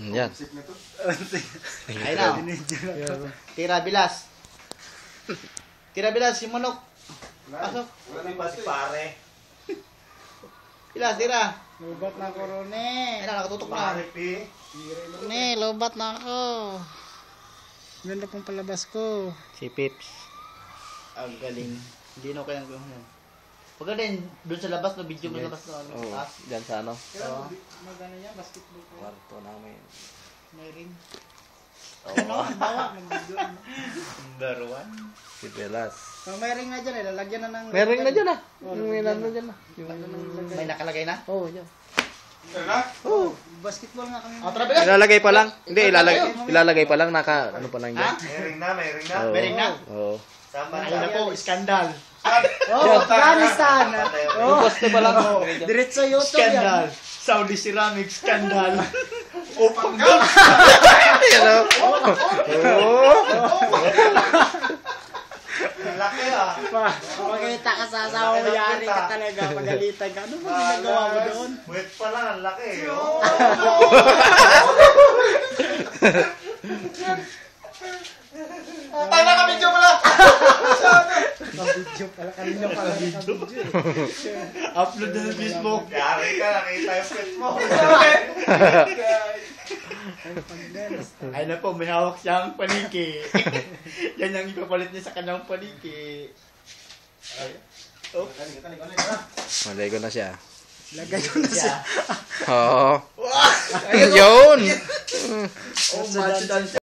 Yan. Ayun na. Tira bilas. Tira bilas, si manok. Pasok. Wala ba si pare? Bilas, tira. Lubat na ako, Rone. Ayun na, nakatutok na. Pare, pi. Rone, lubat na ako. Ganda pong palabas ko. Si Pips. Ang galing. Hindi na kayang gawin. Pagka din, doon sa labas, no, video mo sa labas. Oo. Diyan sa ano? Oo. Magano niya, basketball ko. Kwarto namin. May ring. Ano? Bawa. Mag-video. Number one. Si Velas. Oh, may ring na dyan eh. Lalagyan na ng... Meron na dyan ah. Oh, Yung ilan na dyan ah. Yung... May nakalagay na? Oo, dyan. Oh, basketball nga kami. O, tara bilas. Ilalagay pa lang. Hindi, ilalagay pa lang. Naka, ano pa lang dyan. May ring na, may ring na. Oo. May ring na? Oo. Sama Ayun na po, skandal. Oh, Afghanistan. Yung Oh, poste pa lang. diretso YouTube Skandal. yan. Saudi Ceramic Scandal. Open goal. Yan o. Oo. Laki ah. Makita ka sa asawa mo, yari ka talaga. Pagalitan ka. Ano ba ginagawa mo doon? Wait pa lang, ang laki. Oh. Tayo na kami, Joe pala. Video pala. Kanina pala video eh. Upload na sa Facebook. Yari ka, nakita yung pet mo. Ay na po, may hawak siyang paniki. Yan yung ipapalit niya sa kanyang paniki. Ay. Oh. Malay ko na siya. Lagay ko na siya. Oo. Ayun. Oh, match down siya.